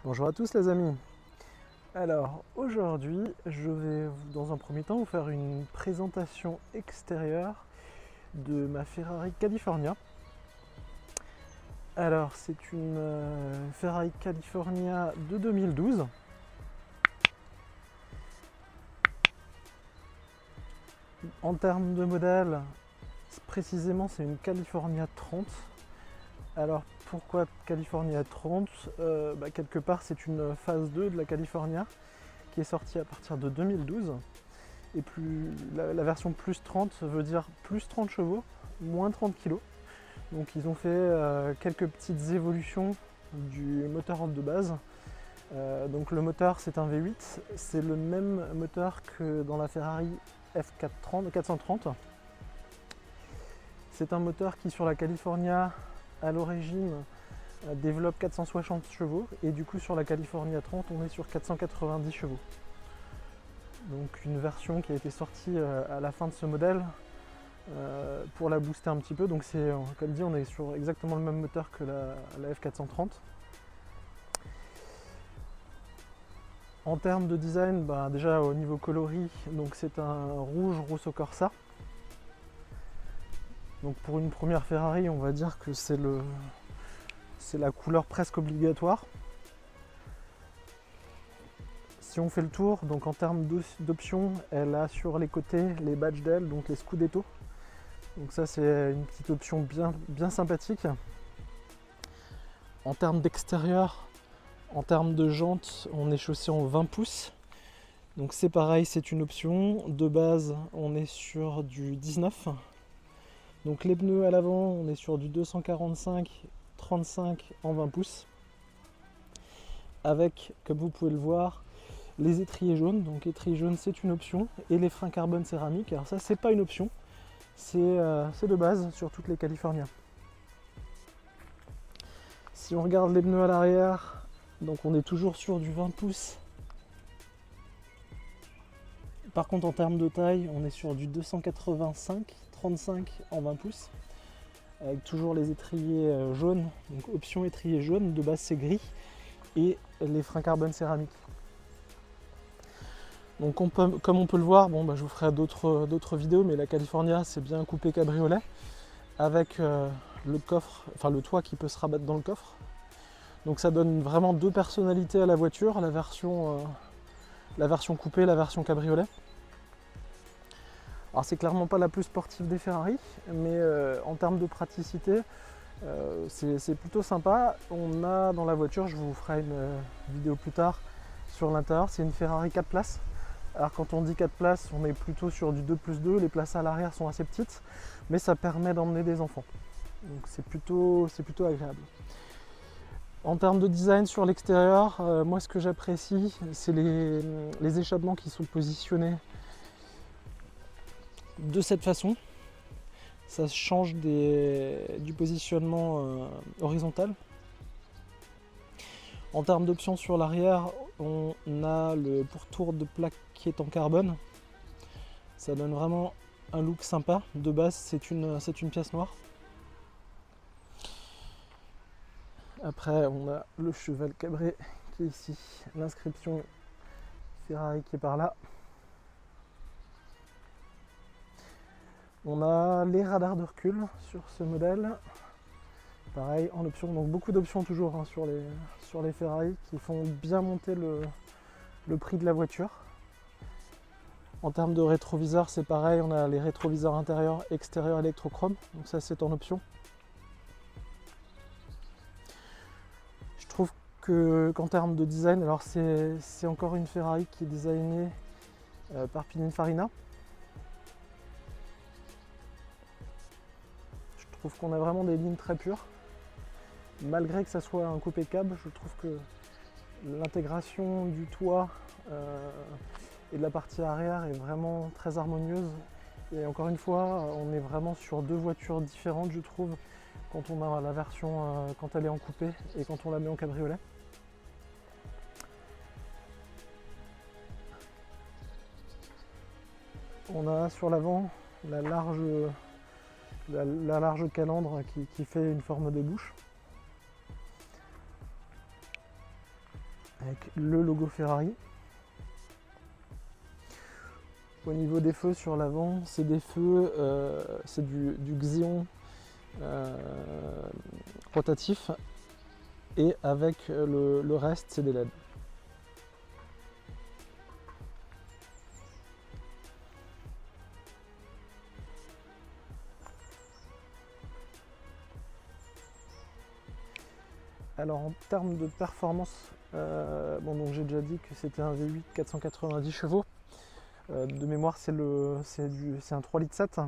Bonjour à tous les amis. Alors aujourd'hui je vais dans un premier temps vous faire une présentation extérieure de ma Ferrari California. Alors c'est une Ferrari California de 2012. En termes de modèle, précisément c'est une California 30. Alors pourquoi California 30 quelque part c'est une phase 2 de la California qui est sortie à partir de 2012. Et la version plus 30 veut dire plus 30 chevaux, moins 30 kg. Donc ils ont fait quelques petites évolutions du moteur de base. Donc le moteur c'est un V8, c'est le même moteur que dans la Ferrari F430. C'est un moteur qui sur la California à l'origine développe 460 chevaux et du coup sur la California 30 on est sur 490 chevaux. Donc une version qui a été sortie à la fin de ce modèle pour la booster un petit peu. Donc c'est, comme dit, on est sur exactement le même moteur que la F430. En termes de design, déjà au niveau coloris, donc c'est un rouge Rosso Corsa. Donc pour une première Ferrari, on va dire que c'est la couleur presque obligatoire. Si on fait le tour, donc en termes d'options, elle a sur les côtés les badges d'aile, donc les Scudetto. Donc ça c'est une petite option bien sympathique. En termes d'extérieur, en termes de jantes, on est chaussé en 20 pouces. Donc c'est pareil, c'est une option. De base, on est sur du 19. Donc les pneus à l'avant, on est sur du 245/35 en 20 pouces. Avec, comme vous pouvez le voir, les étriers jaunes. Donc étriers jaunes c'est une option. Et les freins carbone céramique. Alors ça c'est pas une option. C'est de base sur toutes les Californias. Si on regarde les pneus à l'arrière, donc on est toujours sur du 20 pouces. Par contre en termes de taille, on est sur du 285/35 en 20 pouces. Avec toujours les étriers jaunes, donc option étrier jaune, de base c'est gris. Et les freins carbone céramique. Donc comme on peut le voir, je vous ferai d'autres vidéos, mais la California c'est bien coupé cabriolet avec le coffre, enfin le toit qui peut se rabattre dans le coffre. Donc ça donne vraiment deux personnalités à la voiture, la version coupée, la version cabriolet. Alors c'est clairement pas la plus sportive des Ferrari, mais en termes de praticité, c'est plutôt sympa. On a dans la voiture, je vous ferai une vidéo plus tard sur l'intérieur, c'est une Ferrari 4 places. Alors quand on dit 4 places, on est plutôt sur du 2+2, les places à l'arrière sont assez petites, mais ça permet d'emmener des enfants. Donc c'est plutôt agréable. En termes de design sur l'extérieur, moi ce que j'apprécie, c'est les échappements qui sont positionnés de cette façon. Ça change du positionnement horizontal. En termes d'options sur l'arrière, on a le pourtour de plaque qui est en carbone. Ça donne vraiment un look sympa. De base, c'est une pièce noire. Après, on a le cheval cabré qui est ici. L'inscription Ferrari qui est par là. On a les radars de recul sur ce modèle. Pareil en option, donc beaucoup d'options toujours sur les Ferrari qui font bien monter le prix de la voiture. En termes de rétroviseurs, c'est pareil, on a les rétroviseurs intérieurs, extérieurs électrochrome, donc ça c'est en option. Je trouve qu'en termes de design, alors c'est encore une Ferrari qui est designée par Pininfarina. Je trouve qu'on a vraiment des lignes très pures. Malgré que ça soit un coupé cab, je trouve que l'intégration du toit et de la partie arrière est vraiment très harmonieuse. Et encore une fois, on est vraiment sur deux voitures différentes, je trouve, quand on a la version quand elle est en coupé et quand on la met en cabriolet. On a sur l'avant la large calandre qui fait une forme de bouche. avec le logo Ferrari. Au niveau des feux sur l'avant, c'est des feux, c'est du Xeon rotatif, et avec le reste c'est des LED. Alors en termes de performance, bon, donc j'ai déjà dit que c'était un V8 490 chevaux. De mémoire c'est un 3,7 litres.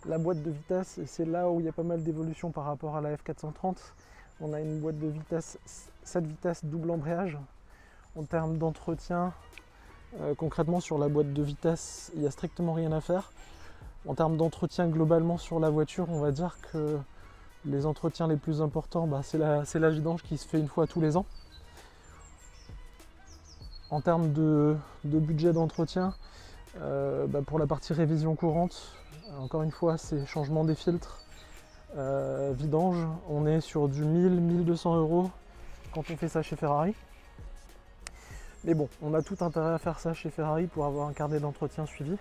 La boîte de vitesse, c'est là où il y a pas mal d'évolution par rapport à la F430. On a une boîte de vitesse 7 vitesses double embrayage. En termes d'entretien, concrètement sur la boîte de vitesse, il n'y a strictement rien à faire. En termes d'entretien globalement sur la voiture, on va dire que les entretiens les plus importants, c'est la vidange qui se fait une fois tous les ans. En termes de budget d'entretien, pour la partie révision courante, encore une fois, c'est changement des filtres, vidange, on est sur du 1000-1200 € quand on fait ça chez Ferrari. Mais bon, on a tout intérêt à faire ça chez Ferrari pour avoir un carnet d'entretien suivi.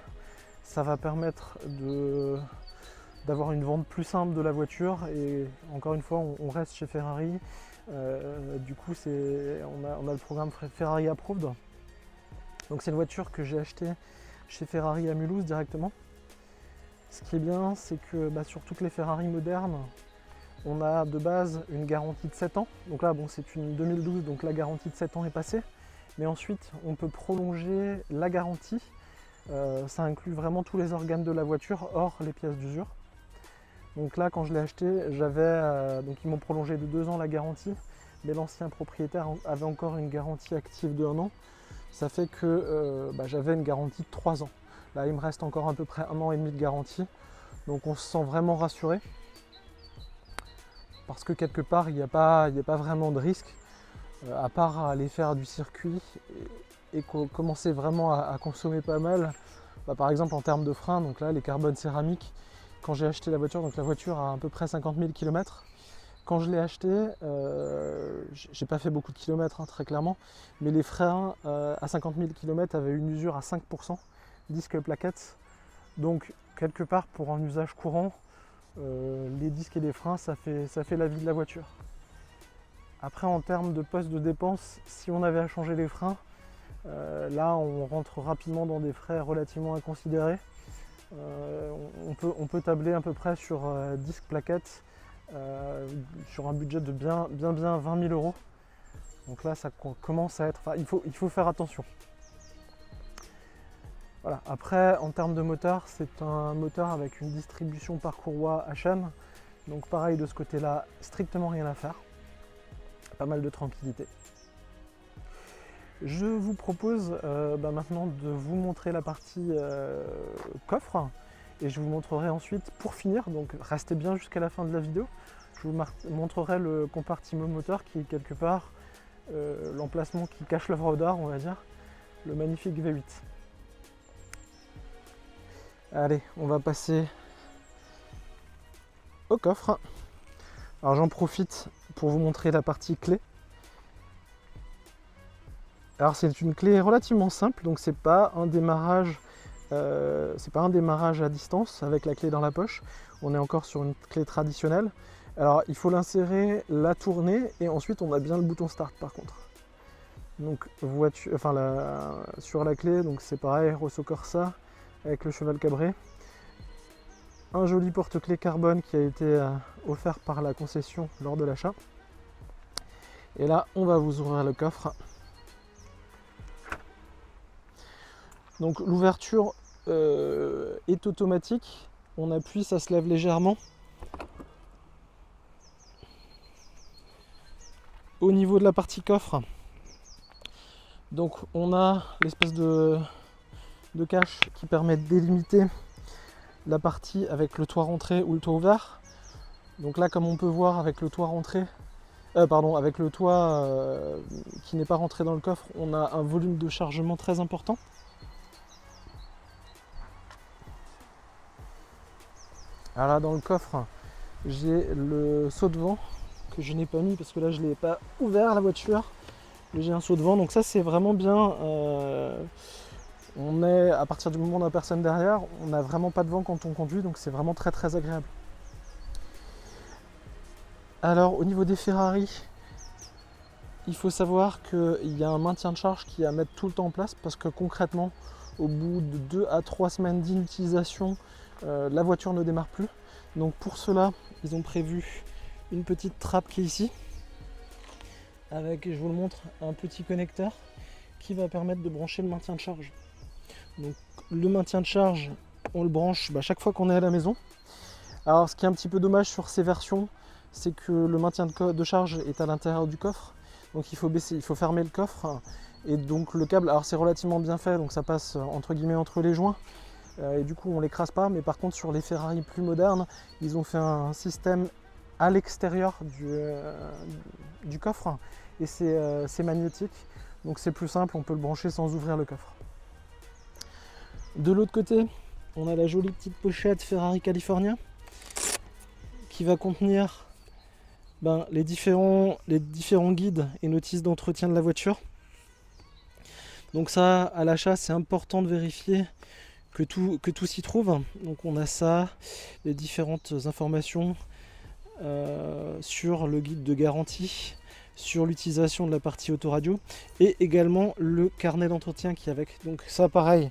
Ça va permettre d'avoir une vente plus simple de la voiture, et encore une fois, on reste chez Ferrari. Du coup, on a le programme Ferrari Approved. Donc c'est une voiture que j'ai achetée chez Ferrari à Mulhouse directement. Ce qui est bien, c'est que sur toutes les Ferrari modernes, on a de base une garantie de 7 ans. Donc là, bon, c'est une 2012, donc la garantie de 7 ans est passée. Mais ensuite, on peut prolonger la garantie. Ça inclut vraiment tous les organes de la voiture, hors les pièces d'usure. Donc là, quand je l'ai acheté, donc ils m'ont prolongé de 2 ans la garantie, mais l'ancien propriétaire avait encore une garantie active de 1 an. Ça fait que j'avais une garantie de 3 ans. Là, il me reste encore à peu près 1 an et demi de garantie. Donc on se sent vraiment rassuré. Parce que quelque part, il n'y a pas vraiment de risque, à part aller faire du circuit et commencer vraiment à consommer pas mal. Par exemple, en termes de freins, donc là, les carbones céramiques, quand j'ai acheté la voiture, donc la voiture a à peu près 50 000 km. Quand je l'ai acheté, j'ai pas fait beaucoup de kilomètres, très clairement, mais les freins à 50 000 km avaient une usure à 5%, disque plaquettes. Donc quelque part, pour un usage courant, les disques et les freins, ça fait la vie de la voiture. Après, en termes de poste de dépense, si on avait à changer les freins, là on rentre rapidement dans des frais relativement inconsidérés. On peut tabler à peu près sur disque plaquettes, sur un budget de bien 20 000 €. Donc là, ça commence à être... il faut faire attention. Voilà. Après, en termes de moteur, c'est un moteur avec une distribution par courroie HM. Donc pareil, de ce côté-là, strictement rien à faire. Pas mal de tranquillité. Je vous propose maintenant de vous montrer la partie coffre, et je vous montrerai ensuite, pour finir, donc restez bien jusqu'à la fin de la vidéo, je vous montrerai le compartiment moteur qui est quelque part l'emplacement qui cache l'œuvre d'art, on va dire, le magnifique V8. Allez, on va passer au coffre. Alors j'en profite pour vous montrer la partie clé. Alors c'est une clé relativement simple, donc c'est pas un démarrage à distance avec la clé dans la poche. On est encore sur une clé traditionnelle. Alors il faut l'insérer, la tourner, et ensuite on a bien le bouton start par contre. Donc sur la clé, donc c'est pareil, Rosso Corsa avec le cheval cabré. Un joli porte-clés carbone qui a été offert par la concession lors de l'achat. Et là, on va vous ouvrir le coffre. Donc l'ouverture est automatique. On appuie, ça se lève légèrement. Au niveau de la partie coffre, donc on a l'espèce de cache qui permet de délimiter la partie avec le toit rentré ou le toit ouvert. Donc là, comme on peut voir, avec le toit rentré, avec le toit qui n'est pas rentré dans le coffre, on a un volume de chargement très important. Alors là, dans le coffre, j'ai le saut de vent que je n'ai pas mis parce que là je ne l'ai pas ouvert la voiture. j'ai un saut de vent, donc ça c'est vraiment bien. On est, à partir du moment où on n'a personne derrière, on n'a vraiment pas de vent quand on conduit, donc c'est vraiment très très agréable. Alors au niveau des Ferrari, il faut savoir qu'il y a un maintien de charge qui est à mettre tout le temps en place, parce que concrètement, au bout de 2 à 3 semaines d'inutilisation, la voiture ne démarre plus. Donc pour cela, ils ont prévu une petite trappe qui est ici, avec, je vous le montre, un petit connecteur qui va permettre de brancher le maintien de charge. Donc le maintien de charge, on le branche chaque fois qu'on est à la maison. Alors ce qui est un petit peu dommage sur ces versions, c'est que le maintien de charge est à l'intérieur du coffre. Donc il faut baisser, il faut fermer le coffre. Et donc le câble, alors c'est relativement bien fait, donc ça passe entre guillemets entre les joints. Et du coup on l'écrase pas, mais par contre sur les Ferrari plus modernes, ils ont fait un système à l'extérieur du coffre. Et c'est magnétique, donc c'est plus simple, on peut le brancher sans ouvrir le coffre. De l'autre côté, on a la jolie petite pochette Ferrari California qui va contenir les différents guides et notices d'entretien de la voiture. Donc ça, à l'achat, c'est important de vérifier que tout s'y trouve. Donc on a ça, les différentes informations sur le guide de garantie, sur l'utilisation de la partie autoradio et également le carnet d'entretien qui est avec. Donc ça pareil,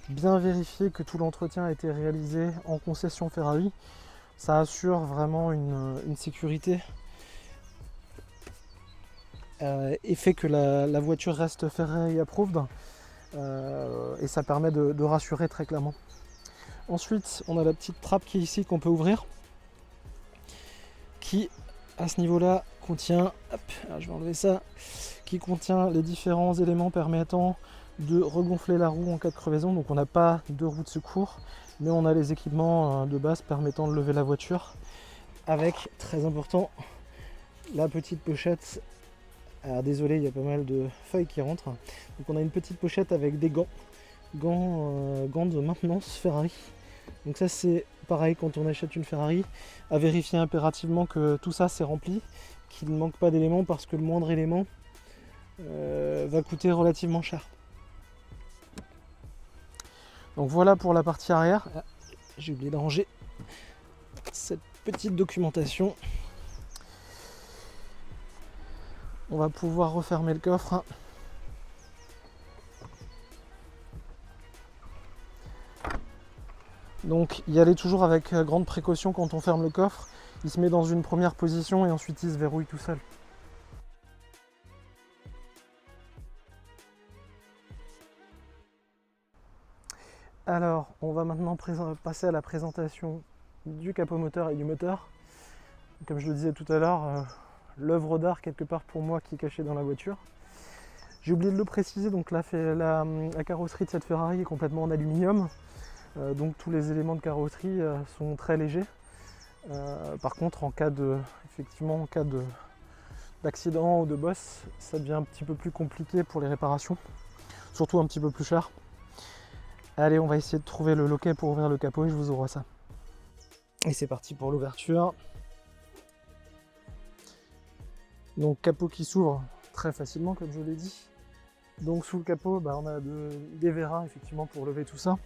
bien vérifier que tout l'entretien a été réalisé en concession Ferrari. Ça assure vraiment une sécurité et fait que la voiture reste Ferrari approved et ça permet de rassurer très clairement. Ensuite, on a la petite trappe qui est ici qu'on peut ouvrir, qui à ce niveau-là contient, je vais enlever ça, qui contient les différents éléments permettant de regonfler la roue en cas de crevaison. Donc on n'a pas de roue de secours, mais on a les équipements de base permettant de lever la voiture, avec, très important, la petite pochette. Alors désolé, il y a pas mal de feuilles qui rentrent. Donc on a une petite pochette avec des gants de maintenance Ferrari. Donc ça c'est pareil, quand on achète une Ferrari, à vérifier impérativement que tout ça c'est rempli, qu'il ne manque pas d'éléments, parce que le moindre élément va coûter relativement cher. Donc voilà pour la partie arrière. J'ai oublié de ranger cette petite documentation. On va pouvoir refermer le coffre. Donc y aller toujours avec grande précaution quand on ferme le coffre. Il se met dans une première position et ensuite il se verrouille tout seul. Alors, on va maintenant passer à la présentation du capot moteur et du moteur. Comme je le disais tout à l'heure, l'œuvre d'art quelque part pour moi qui est cachée dans la voiture. J'ai oublié de le préciser, donc la carrosserie de cette Ferrari est complètement en aluminium. Donc tous les éléments de carrosserie sont très légers. Par contre, en cas d'accident ou de bosse, ça devient un petit peu plus compliqué pour les réparations, surtout un petit peu plus cher. Allez, on va essayer de trouver le loquet pour ouvrir le capot et je vous ouvre ça. Et c'est parti pour l'ouverture. Donc capot qui s'ouvre très facilement, comme je l'ai dit. Donc sous le capot, on a des vérins effectivement pour lever tout ça.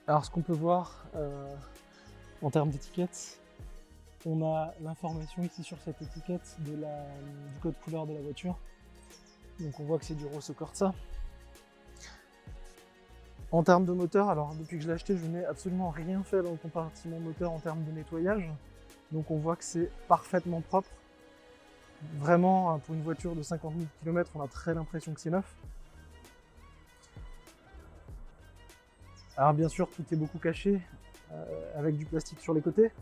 Alors ce qu'on peut voir en termes d'étiquette, on a l'information ici sur cette étiquette du code couleur de la voiture. Donc on voit que c'est du Rosso Corsa. En termes de moteur, alors depuis que je l'ai acheté, je n'ai absolument rien fait dans le compartiment moteur en termes de nettoyage. Donc on voit que c'est parfaitement propre. Vraiment, pour une voiture de 50 000 km, on a très l'impression que c'est neuf. Alors bien sûr, tout est beaucoup caché, avec du plastique sur les côtés,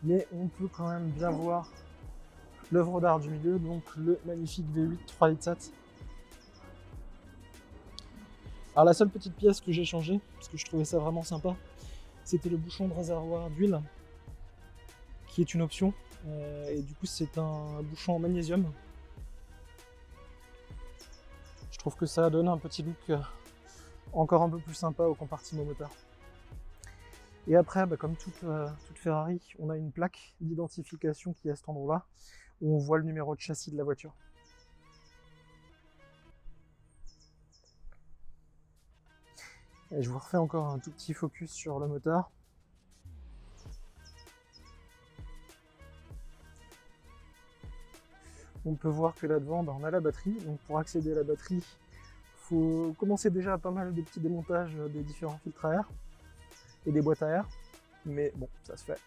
mais on peut quand même bien voir l'œuvre d'art du milieu, donc le magnifique V8 3 litres 7. Alors la seule petite pièce que j'ai changée, parce que je trouvais ça vraiment sympa, c'était le bouchon de réservoir d'huile, qui est une option, et du coup c'est un bouchon en magnésium. Je trouve que ça donne un petit look encore un peu plus sympa au compartiment moteur. Et après, comme toute Ferrari, on a une plaque d'identification qui est à cet endroit-là. où on voit le numéro de châssis de la voiture. Et je vous refais encore un tout petit focus sur le moteur. On peut voir que là devant, on a la batterie. Donc pour accéder à la batterie, il faut commencer déjà à pas mal de petits démontages des différents filtres à air et des boîtes à air. Mais bon, ça se fait.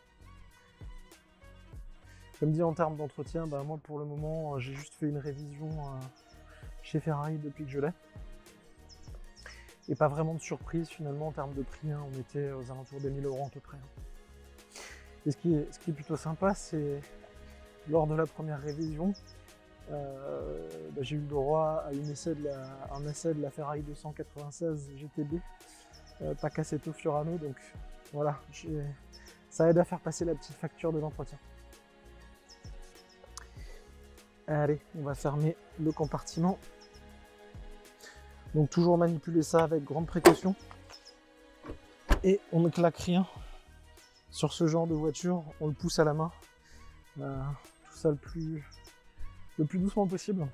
Comme dit en termes d'entretien, moi pour le moment, j'ai juste fait une révision chez Ferrari depuis que je l'ai. Et pas vraiment de surprise finalement en termes de prix, on était aux alentours des 1000 € à peu près. Et ce qui est plutôt sympa, c'est lors de la première révision, j'ai eu le droit à un essai de la Ferrari 296 GTB, pas Cassetto Fiorano, donc voilà, ça aide à faire passer la petite facture de l'entretien. Allez, on va fermer le compartiment. Donc toujours manipuler ça avec grande précaution. Et on ne claque rien. Sur ce genre de voiture, on le pousse à la main. Tout ça le plus doucement possible.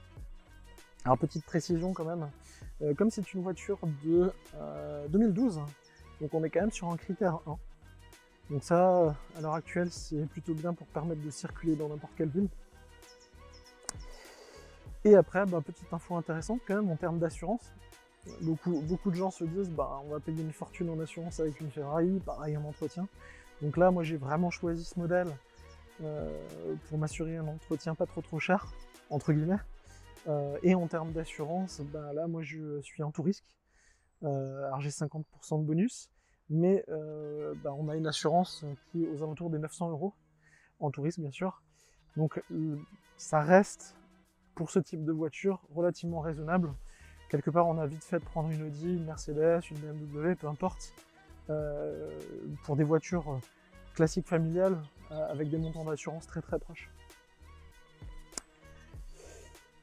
Alors petite précision quand même, comme c'est une voiture de 2012, donc on est quand même sur un critère 1. Donc ça, à l'heure actuelle, c'est plutôt bien pour permettre de circuler dans n'importe quelle ville. Et après, petite info intéressante quand même en termes d'assurance. Beaucoup de gens se disent on va payer une fortune en assurance avec une Ferrari, pareil en entretien. Donc là, moi j'ai vraiment choisi ce modèle pour m'assurer un entretien pas trop cher, entre guillemets. Et en termes d'assurance, là moi je suis en tout risque. Alors j'ai 50% de bonus, mais on a une assurance qui est aux alentours des 900 € en tout risque bien sûr. Donc ça reste, pour ce type de voiture, relativement raisonnable. Quelque part, on a vite fait de prendre une Audi, une Mercedes, une BMW, peu importe, pour des voitures classiques familiales, avec des montants d'assurance très proches.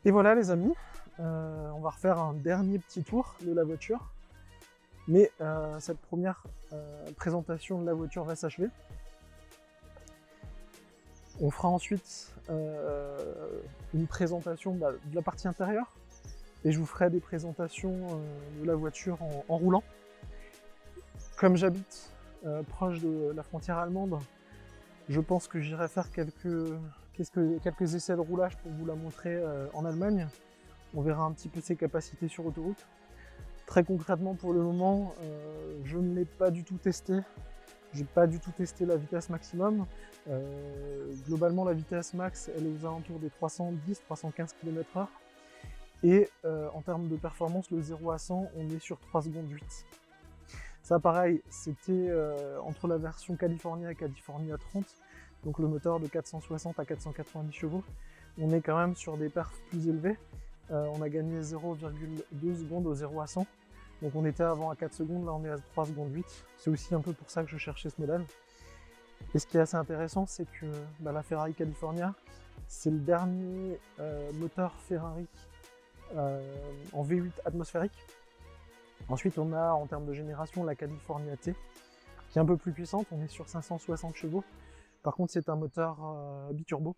Et voilà les amis, on va refaire un dernier petit tour de la voiture, mais cette première présentation de la voiture va s'achever. On fera ensuite une présentation de la partie intérieure et je vous ferai des présentations de la voiture en roulant. Comme j'habite proche de la frontière allemande, je pense que j'irai faire quelques essais de roulage pour vous la montrer en Allemagne. On verra un petit peu ses capacités sur autoroute. Très concrètement pour le moment, je ne l'ai pas du tout testé. J'ai pas du tout testé la vitesse maximum. Globalement, la vitesse max, elle est aux alentours des 310-315 km/h. Et en termes de performance, le 0 à 100, on est sur 3 secondes 8. Ça, pareil, c'était entre la version California et California 30, donc le moteur de 460 à 490 chevaux. On est quand même sur des perfs plus élevés. On a gagné 0,2 secondes au 0 à 100. Donc on était avant à 4 secondes, là on est à 3 secondes 8. C'est aussi un peu pour ça que je cherchais ce modèle. Et ce qui est assez intéressant, c'est que la Ferrari California, c'est le dernier moteur Ferrari en V8 atmosphérique. Ensuite on a en termes de génération la California T, qui est un peu plus puissante, on est sur 560 chevaux. Par contre c'est un moteur biturbo.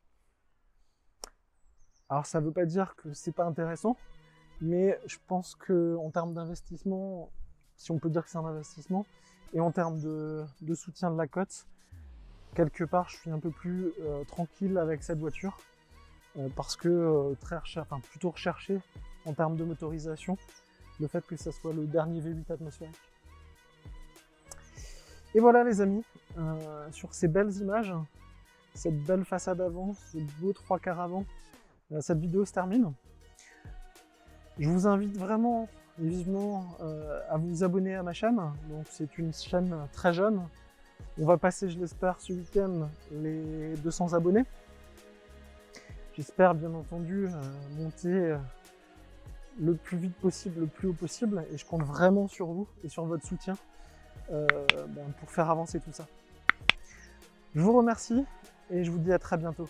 Alors ça ne veut pas dire que c'est pas intéressant, mais je pense qu'en termes d'investissement, si on peut dire que c'est un investissement, et en termes de soutien de la cote, quelque part je suis un peu plus tranquille avec cette voiture, parce que plutôt recherché en termes de motorisation, le fait que ça soit le dernier V8 atmosphérique. Et voilà les amis, sur ces belles images, cette belle façade avant, ce beau 3/4 avant, cette vidéo se termine. Je vous invite vraiment vivement à vous abonner à ma chaîne. Donc c'est une chaîne très jeune. On va passer, je l'espère, ce week-end les 200 abonnés. J'espère bien entendu monter le plus vite possible, le plus haut possible. Et je compte vraiment sur vous et sur votre soutien pour faire avancer tout ça. Je vous remercie et je vous dis à très bientôt.